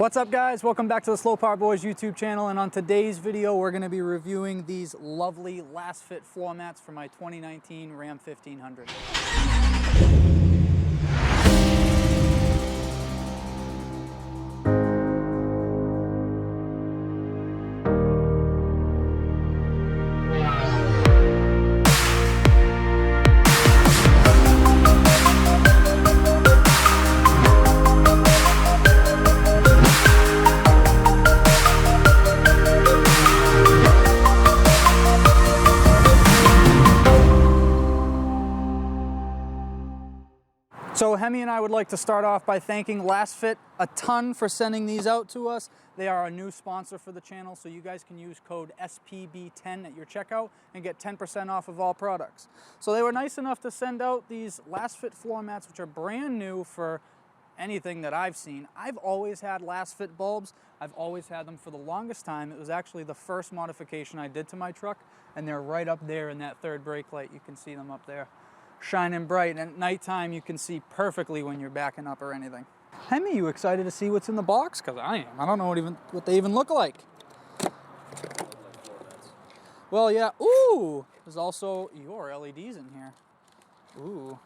What's up guys, welcome back to the Slopar Boys YouTube channel, and on today's video we're going to be reviewing these lovely Lasfit floor mats for my 2019 Ram 1500. So Hemi and I would like to start off by thanking Lasfit a ton for sending these out to us. They are a new sponsor for the channel, so you guys can use code SPB10 at your checkout and get 10% off of all products. So they were nice enough to send out these Lasfit floor mats, which are brand new for anything that I've seen. I've always had Lasfit bulbs. I've always had them for the longest time. It was actually the first modification I did to my truck, and they're right up there in that third brake light. You can see them up there, shining bright, and at nighttime you can see perfectly when you're backing up or anything. Hemi, you excited to see what's in the box? Because I am. I don't know what they even look like. Well, yeah. Ooh, there's also your LEDs in here. Ooh.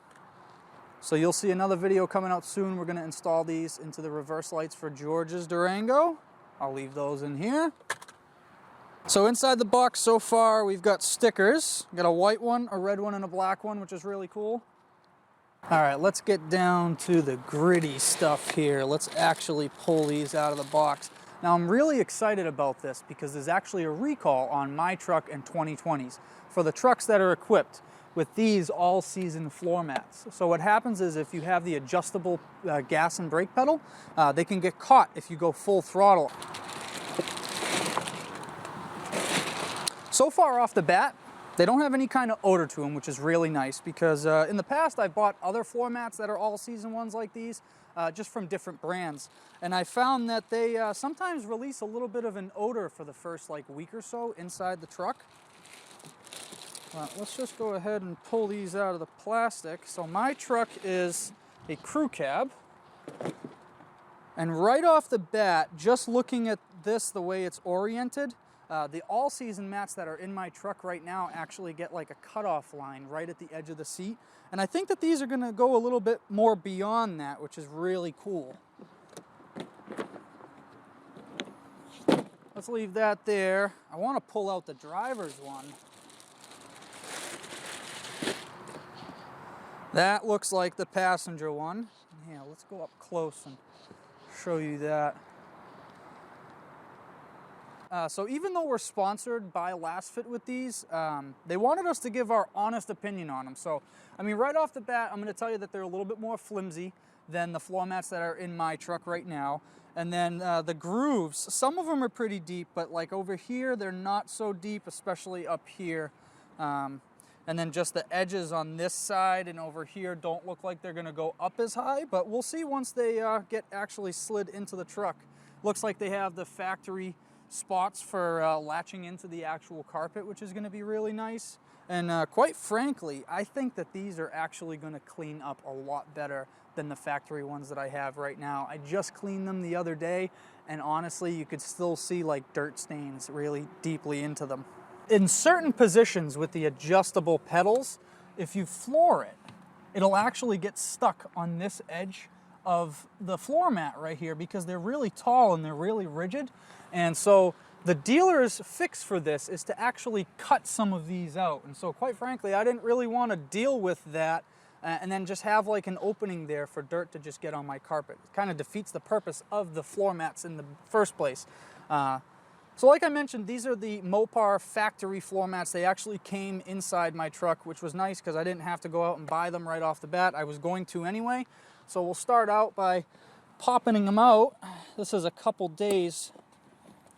So you'll see another video coming out soon. We're going to install these into the reverse lights for George's Durango. I'll leave those in here. So inside the box so far, we've got stickers. We've got a white one, a red one, and a black one, which is really cool. All right, let's get down to the gritty stuff here. Let's actually pull these out of the box. Now, I'm really excited about this because there's actually a recall on my truck and 2020s for the trucks that are equipped with these all-season floor mats. So what happens is if you have the adjustable gas and brake pedal, they can get caught if you go full throttle. So far off the bat, they don't have any kind of odor to them, which is really nice because in the past I've bought other floor mats that are all-season ones like these, just from different brands. And I found that they sometimes release a little bit of an odor for the first week or so inside the truck. Let's just go ahead and pull these out of the plastic. So my truck is a crew cab. And right off the bat, just looking at this, the way it's oriented, the all-season mats that are in my truck right now actually get like a cutoff line right at the edge of the seat. And I think that these are going to go a little bit more beyond that, which is really cool. Let's leave that there. I want to pull out the driver's one. That looks like the passenger one. Yeah, let's go up close and show you that. So even though we're sponsored by Lasfit with these, they wanted us to give our honest opinion on them. So, I mean, right off the bat, I'm going to tell you that they're a little bit more flimsy than the floor mats that are in my truck right now. And then the grooves, some of them are pretty deep, but like over here, they're not so deep, especially up here. And then just the edges on this side and over here don't look like they're going to go up as high, but we'll see once they get actually slid into the truck. Looks like they have the factory spots for latching into the actual carpet, which is going to be really nice. And quite frankly, I think that these are actually going to clean up a lot better than the factory ones that I have right now. I just cleaned them the other day, and honestly, you could still see like dirt stains really deeply into them. In certain positions with the adjustable pedals, if you floor it, it'll actually get stuck on this edge of the floor mat right here because they're really tall and they're really rigid. And so the dealer's fix for this is to actually cut some of these out. And so quite frankly, I didn't really want to deal with that and then just have like an opening there for dirt to just get on my carpet. It kind of defeats the purpose of the floor mats in the first place. So like I mentioned, these are the Mopar factory floor mats. They actually came inside my truck, which was nice because I didn't have to go out and buy them right off the bat. I was going to anyway. So we'll start out by popping them out. This is a couple days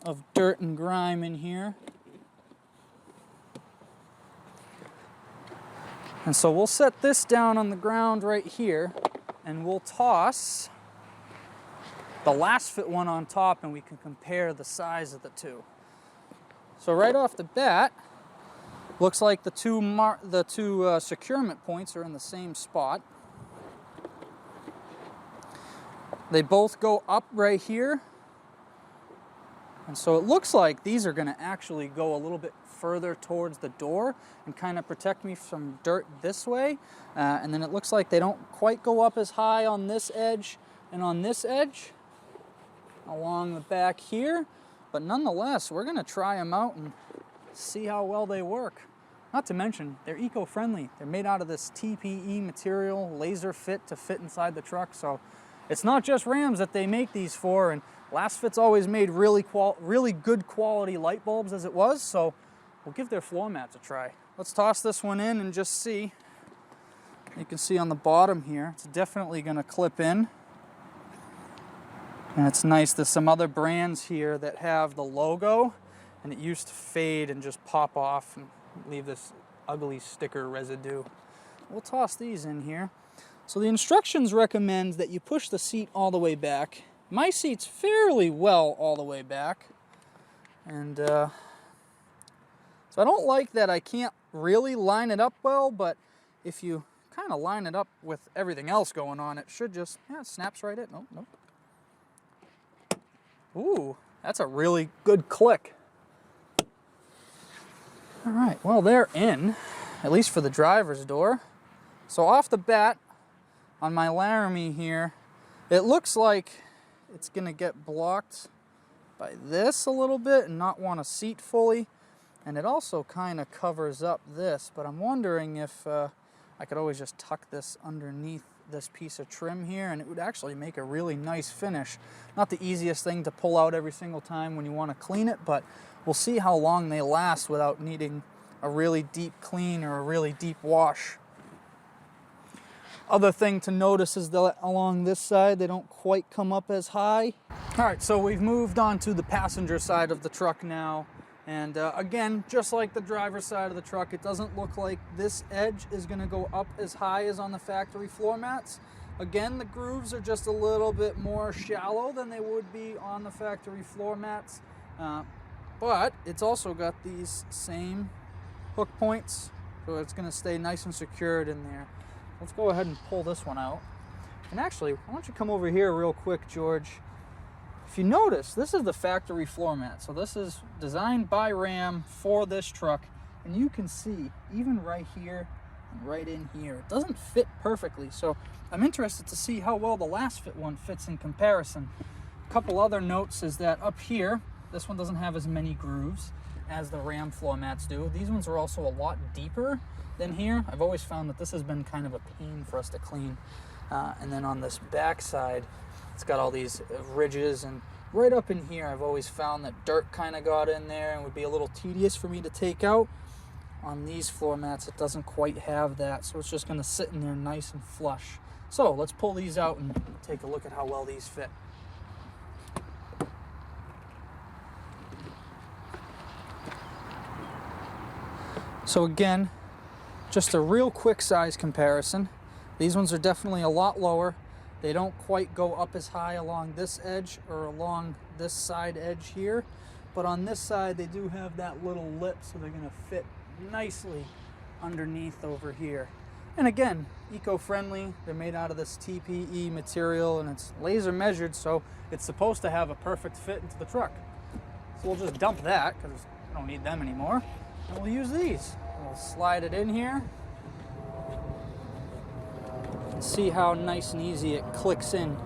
of dirt and grime in here. And so we'll set this down on the ground right here, and we'll toss the Lasfit one on top, and we can compare the size of the two. So right off the bat, looks like the two securement points are in the same spot. They both go up right here And so it looks like these are gonna actually go a little bit further towards the door and kind of protect me from dirt this way. And then it looks like they don't quite go up as high on this edge and on this edge along the back here. But nonetheless, we're gonna try them out and see how well they work. Not to mention, they're eco-friendly. They're made out of this TPE material, laser fit to fit inside the truck. So it's not just Rams that they make these for, and Lasfit's always made really good quality light bulbs as it was, so we'll give their floor mats a try. Let's toss this one in and just see. You can see on the bottom here, it's definitely gonna clip in. And it's nice, there's some other brands here that have the logo, and it used to fade and just pop off and leave this ugly sticker residue. We'll toss these in here. So the instructions recommend that you push the seat all the way back. My seat's fairly well all the way back. And so I don't like that I can't really line it up well, but if you kind of line it up with everything else going on, it should just, yeah, it snaps right in. Nope. Ooh, that's a really good click. All right, well, they're in, at least for the driver's door. So off the bat, on my Laramie here, it looks like it's gonna get blocked by this a little bit and not want to seat fully. And it also kind of covers up this, but I'm wondering if I could always just tuck this underneath this piece of trim here, and it would actually make a really nice finish. Not the easiest thing to pull out every single time when you want to clean it, but we'll see how long they last without needing a really deep clean or a really deep wash. Other thing to notice is that along this side, they don't quite come up as high. All right, so we've moved on to the passenger side of the truck now. And again, just like the driver's side of the truck, it doesn't look like this edge is gonna go up as high as on the factory floor mats. Again, the grooves are just a little bit more shallow than they would be on the factory floor mats. But it's also got these same hook points, so it's gonna stay nice and secured in there. Let's go ahead and pull this one out. And actually, why don't you come over here real quick, George? If you notice, this is the factory floor mat. So this is designed by Ram for this truck. And you can see, even right here and right in here, it doesn't fit perfectly. So I'm interested to see how well the Lasfit one fits in comparison. A couple other notes is that up here, this one doesn't have as many grooves as the Ram floor mats do. These ones are also a lot deeper than here. I've always found that this has been kind of a pain for us to clean. And then on this back side, it's got all these ridges, and right up in here, I've always found that dirt kind of got in there and would be a little tedious for me to take out. On these floor mats, it doesn't quite have that, so it's just gonna sit in there nice and flush. So let's pull these out and take a look at how well these fit. So again, just a real quick size comparison. These ones are definitely a lot lower. They don't quite go up as high along this edge or along this side edge here. But on this side, they do have that little lip, so they're gonna fit nicely underneath over here. And again, eco-friendly. They're made out of this TPE material, and it's laser measured, so it's supposed to have a perfect fit into the truck. So we'll just dump that, because we don't need them anymore. And we'll use these. We'll slide it in here. And see how nice and easy it clicks in.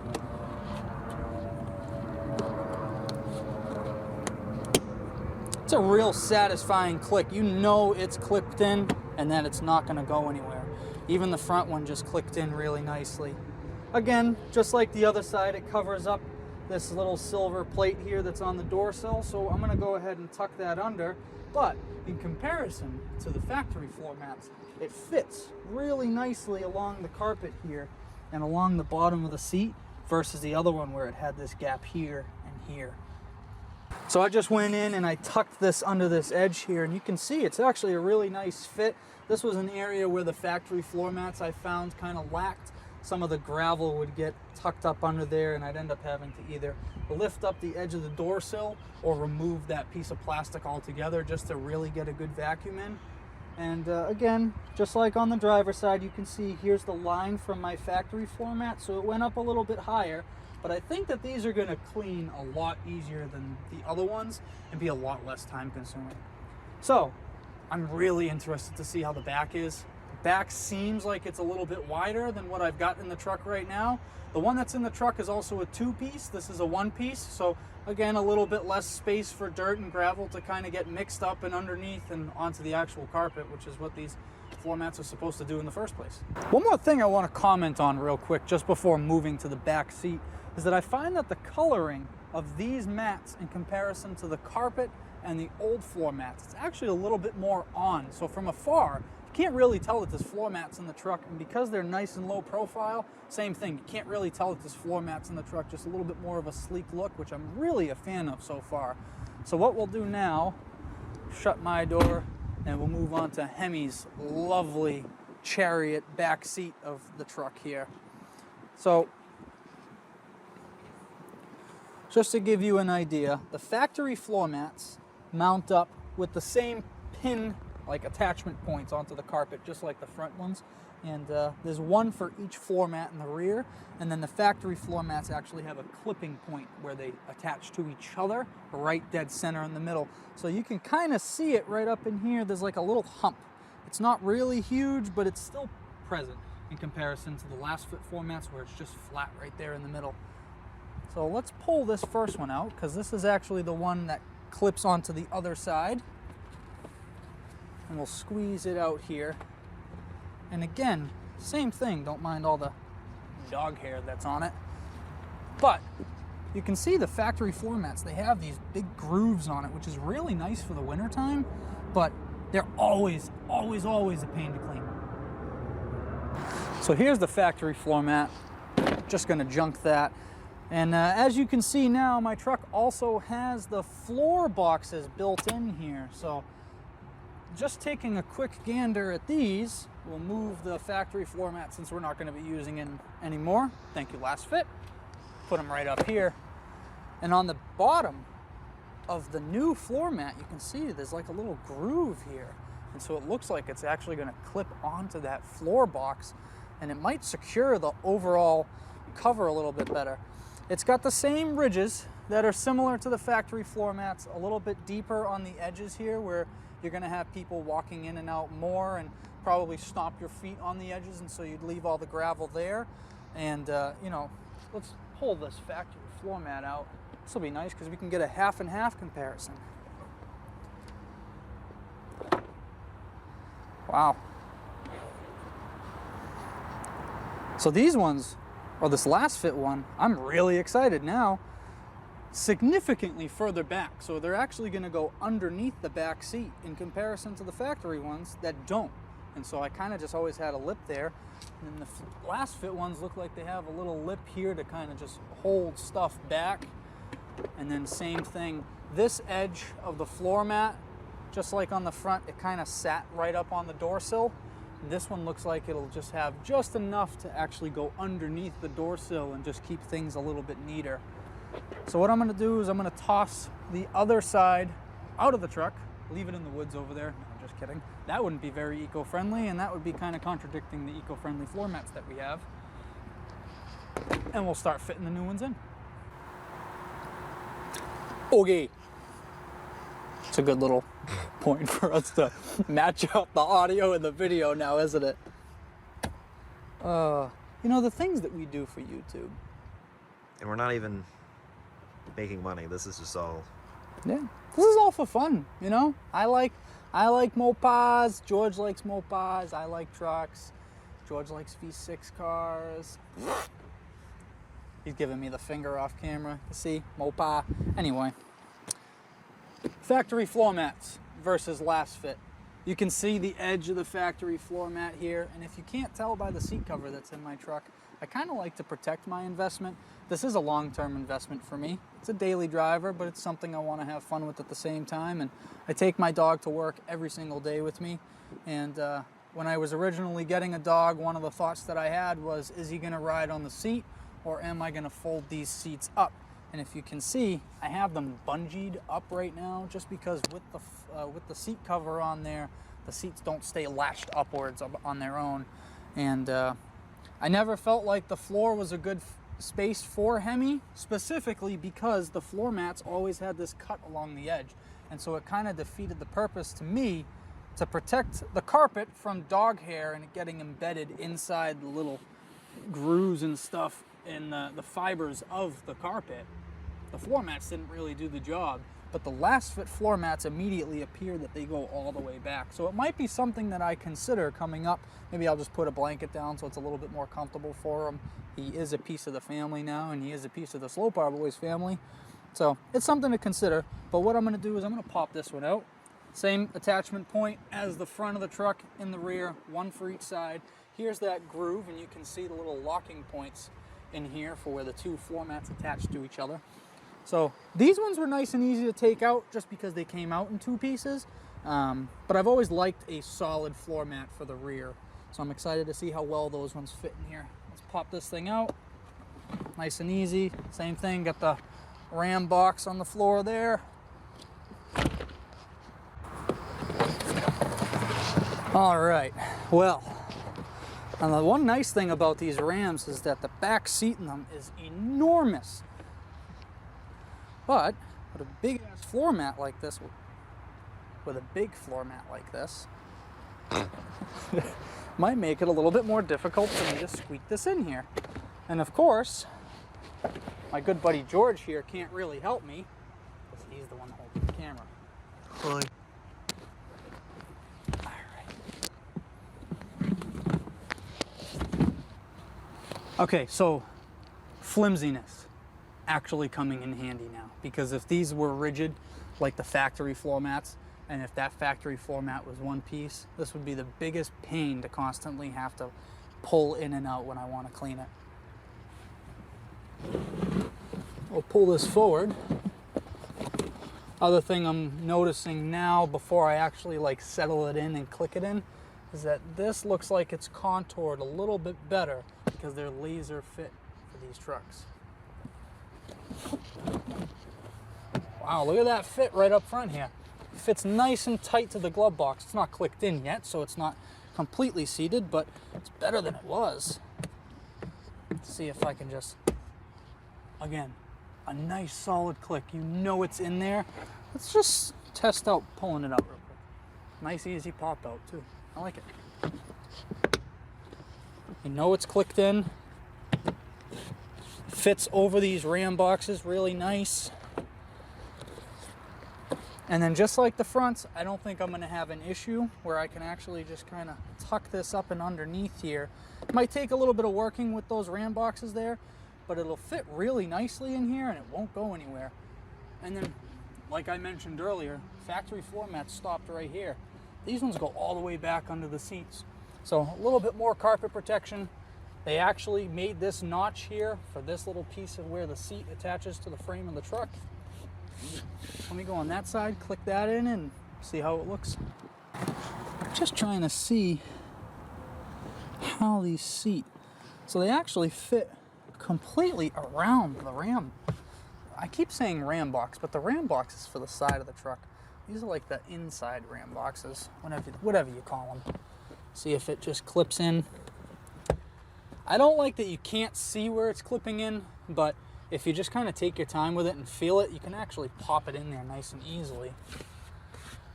It's a real satisfying click. You know it's clipped in and that it's not going to go anywhere. Even the front one just clicked in really nicely. Again, just like the other side, it covers up this little silver plate here that's on the door sill, so I'm going to go ahead and tuck that under. But in comparison to the factory floor mats, it fits really nicely along the carpet here and along the bottom of the seat versus the other one where it had this gap here and here. So I just went in and I tucked this under this edge here, and you can see it's actually a really nice fit. This was an area where the factory floor mats I found kind of lacked. Some of the gravel would get tucked up under there, and I'd end up having to either lift up the edge of the door sill or remove that piece of plastic altogether just to really get a good vacuum in. And again, just like on the driver's side, you can see here's the line from my factory floor mat, so it went up a little bit higher. but I think that these are gonna clean a lot easier than the other ones and be a lot less time consuming. So I'm really interested to see how the back is. The back seems like it's a little bit wider than what I've got in the truck right now. The one that's in the truck is also a 2-piece. This is a 1-piece. So again, a little bit less space for dirt and gravel to kind of get mixed up and underneath and onto the actual carpet, which is what these floor mats are supposed to do in the first place. One more thing I want to comment on real quick just before moving to the back seat is that I find that the coloring of these mats in comparison to the carpet and the old floor mats, it's actually a little bit more on. So from afar, you can't really tell that there's floor mats in the truck, and because they're nice and low profile, same thing. You can't really tell that there's floor mats in the truck, just a little bit more of a sleek look, which I'm really a fan of so far. So what we'll do now, shut my door, and we'll move on to Hemi's lovely Chariot back seat of the truck here. So just to give you an idea, the factory floor mats mount up with the same pin like attachment points onto the carpet, just like the front ones. And there's one for each floor mat in the rear, and then the factory floor mats actually have a clipping point where they attach to each other, right dead center in the middle. So you can kind of see it right up in here. There's like a little hump. It's not really huge, but it's still present in comparison to the Lasfit floor mats where it's just flat right there in the middle. So let's pull this first one out, because this is actually the one that clips onto the other side. And we'll squeeze it out here. And again, same thing, don't mind all the dog hair that's on it. But you can see the factory floor mats, they have these big grooves on it, which is really nice for the winter time, but they're always a pain to clean. So here's the factory floor mat. Just gonna junk that. And as you can see now, my truck also has the floor boxes built in here. So just taking a quick gander at these, we'll move the factory floor mat since we're not going to be using it anymore. Thank you, Lasfit. Put them right up here. And on the bottom of the new floor mat, you can see there's like a little groove here. And so it looks like it's actually going to clip onto that floor box, and it might secure the overall cover a little bit better. It's got the same ridges that are similar to the factory floor mats, a little bit deeper on the edges here where you're going to have people walking in and out more and probably stomp your feet on the edges, and so you'd leave all the gravel there. And you know, let's pull this factory floor mat out. This will be nice because we can get a half and half comparison. Wow. So these ones, or this Lasfit one, I'm really excited now. Significantly further back, so they're actually going to go underneath the back seat in comparison to the factory ones that don't. And so I kind of just always had a lip there, and then the Lasfit ones look like they have a little lip here to kind of just hold stuff back. And then same thing, this edge of the floor mat, just like on the front, it kind of sat right up on the door sill. This one looks like it'll just have just enough to actually go underneath the door sill and just keep things a little bit neater. So what I'm going to do is I'm going to toss the other side out of the truck, leave it in the woods over there. No, I'm just kidding. That wouldn't be very eco-friendly, and that would be kind of contradicting the eco-friendly floor mats that we have. And we'll start fitting the new ones in. Okay. It's a good little point for us to match up the audio and the video now, isn't it? You know, the things that we do for YouTube. And we're not even making money. This is just all. Yeah, this is all for fun, you know? I like Mopars. George likes Mopars. I like trucks. George likes V6 cars. He's giving me the finger off camera. You see, Mopar. Anyway, factory floor mats versus Lasfit. You can see the edge of the factory floor mat here, and if you can't tell by the seat cover that's in my truck, I kind of like to protect my investment. This is a long-term investment for me. It's a daily driver, but it's something I want to have fun with at the same time. And I take my dog to work every single day with me. And when I was originally getting a dog, one of the thoughts that I had was, is he going to ride on the seat, or am I going to fold these seats up? And if you can see, I have them bungeed up right now, just because with the seat cover on there, the seats don't stay lashed upwards on their own. And I never felt like the floor was a good spaced for Hemi specifically because the floor mats always had this cut along the edge. And so it kind of defeated the purpose to me to protect the carpet from dog hair and it getting embedded inside the little grooves and stuff in the fibers of the carpet. The floor mats didn't really do the job, but the Lasfit floor mats immediately appear that they go all the way back. So it might be something that I consider coming up. Maybe I'll just put a blanket down so it's a little bit more comfortable for him. He is a piece of the family now, and he is a piece of the Slopar boys family. So it's something to consider. But what I'm going to do is I'm going to pop this one out. Same attachment point as the front of the truck in the rear, one for each side. Here's that groove, and you can see the little locking points in here for where the two floor mats attach to each other. So these ones were nice and easy to take out just because they came out in two pieces. But I've always liked a solid floor mat for the rear. So I'm excited to see how well those ones fit in here. Let's pop this thing out. Nice and easy. Same thing, got the ram box on the floor there. All right, well, and the one nice thing about these Rams is that the back seat in them is enormous. But with a big ass floor mat like this, might make it a little bit more difficult for me to squeak this in here. And of course, my good buddy George here can't really help me because he's the one holding the camera. Hi. Okay, so flimsiness actually coming in handy now, because if these were rigid like the factory floor mats, and if that factory floor mat was one piece, this would be the biggest pain to constantly have to pull in and out when I want to clean it. I'll pull this forward. Other thing I'm noticing now before I actually like settle it in and click it in is that this looks like it's contoured a little bit better because they're laser fit for these trucks. Wow, look at that fit right up front here. It fits nice and tight to the glove box. It's not clicked in yet, so it's not completely seated, but it's better than it was. Let's see if I can just, again, a nice solid click. You know it's in there. Let's just test out pulling it out real quick. Nice easy pop out too. I like it. You know it's clicked in. Fits over these Ram boxes really nice. And then just like the fronts, I don't think I'm going to have an issue where I can actually just kind of tuck this up and underneath here. It might take a little bit of working with those Ram boxes there, but it'll fit really nicely in here and it won't go anywhere. And then, like I mentioned earlier, factory floor mats stopped right here. These ones go all the way back under the seats. So a little bit more carpet protection. They actually made this notch here for this little piece of where the seat attaches to the frame of the truck. Let me go on that side, click that in and see how it looks. Just trying to see how these seat. So they actually fit completely around the Ram. I keep saying Ram box, but the Ram box is for the side of the truck. These are like the inside Ram boxes, whatever you call them. See if it just clips in. I don't like that you can't see where it's clipping in, but if you just kind of take your time with it and feel it, you can actually pop it in there nice and easily.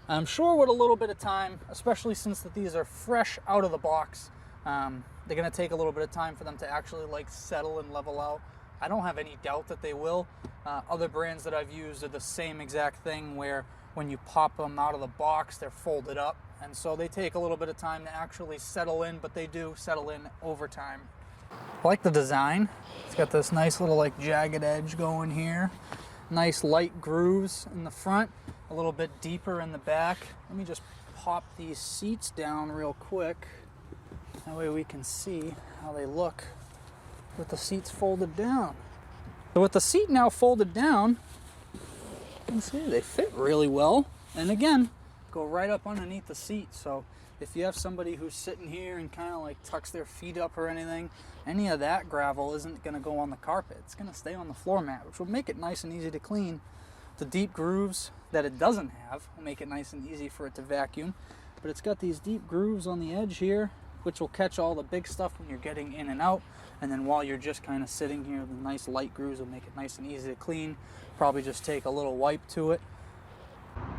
I'm sure with a little bit of time, especially since that these are fresh out of the box, they're going to take a little bit of time for them to actually like settle and level out. I don't have any doubt that they will. Other brands that I've used are the same exact thing where when you pop them out of the box, they're folded up. And so they take a little bit of time to actually settle in, but they do settle in over time. I like the design. It's got this nice little like jagged edge going here. Nice light grooves in the front, a little bit deeper in the back. Let me just pop these seats down real quick. That way we can see how they look with the seats folded down. So with the seat now folded down, you can see they fit really well. And again, go right up underneath the seat. So if you have somebody who's sitting here and kind of like tucks their feet up or anything, any of that gravel isn't going to go on the carpet. It's going to stay on the floor mat, which will make it nice and easy to clean. The deep grooves that it doesn't have will make it nice and easy for it to vacuum. But it's got these deep grooves on the edge here, which will catch all the big stuff when you're getting in and out. And then while you're just kind of sitting here, the nice light grooves will make it nice and easy to clean. Probably just take a little wipe to it.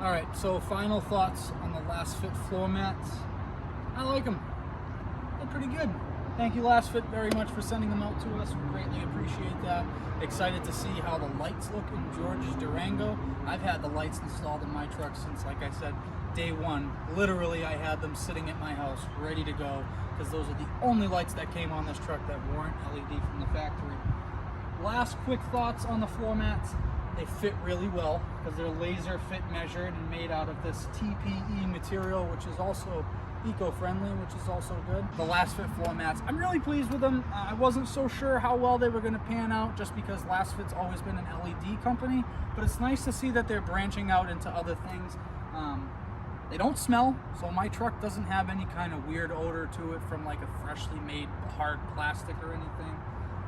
All right, so final thoughts on the Lasfit floor mats. I like them. They're pretty good. Thank you, Lasfit, very much for sending them out to us. We greatly appreciate that. Excited to see how the lights look in George's Durango. I've had the lights installed in my truck since, like I said, day one. Literally, I had them sitting at my house, ready to go, because those are the only lights that came on this truck that weren't LED from the factory. Last quick thoughts on the floor mats. They fit really well because they're laser fit measured and made out of this TPE material, which is also eco-friendly, which is also good. The Lasfit floor mats, I'm really pleased with them. I wasn't so sure how well they were going to pan out just because Lasfit's always been an LED company, but it's nice to see that they're branching out into other things. They don't smell, so my truck doesn't have any kind of weird odor to it from like a freshly made hard plastic or anything.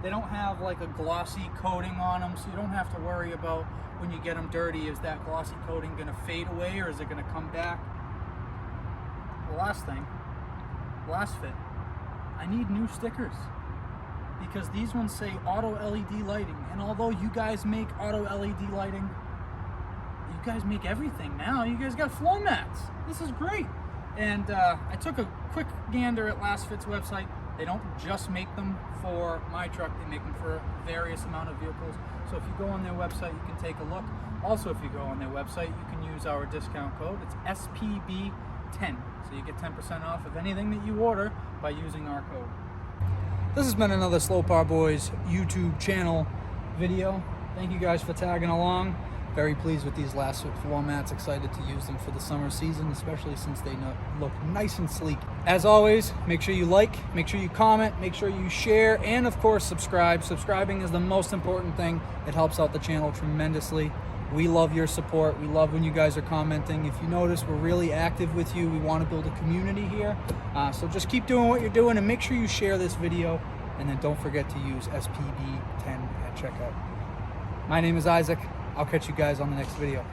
They don't have like a glossy coating on them, so you don't have to worry about when you get them dirty, is that glossy coating going to fade away or is it going to come back? The last thing, Lasfit, I need new stickers because these ones say auto LED lighting, and although you guys make auto LED lighting, you guys make everything now. You guys got floor mats. This is great. And I took a quick gander at Lasfit's website. They don't just make them for my truck, they make them for various amount of vehicles. So if you go on their website, you can take a look. Also, if you go on their website, you can use our discount code. It's SPB10. So you get 10% off of anything that you order by using our code. This has been another Slopar Boys YouTube channel video. Thank you guys for tagging along. Very pleased with these Lasfit floor mats. Excited to use them for the summer season, especially since they look nice and sleek. As always, make sure you like, make sure you comment, make sure you share, and of course subscribe. Subscribing is the most important thing. It helps out the channel tremendously. We love your support. We love when you guys are commenting. If you notice, we're really active with you. We want to build a community here. So just keep doing what you're doing and make sure you share this video. And then don't forget to use SPB10 at checkout. My name is Isaac. I'll catch you guys on the next video.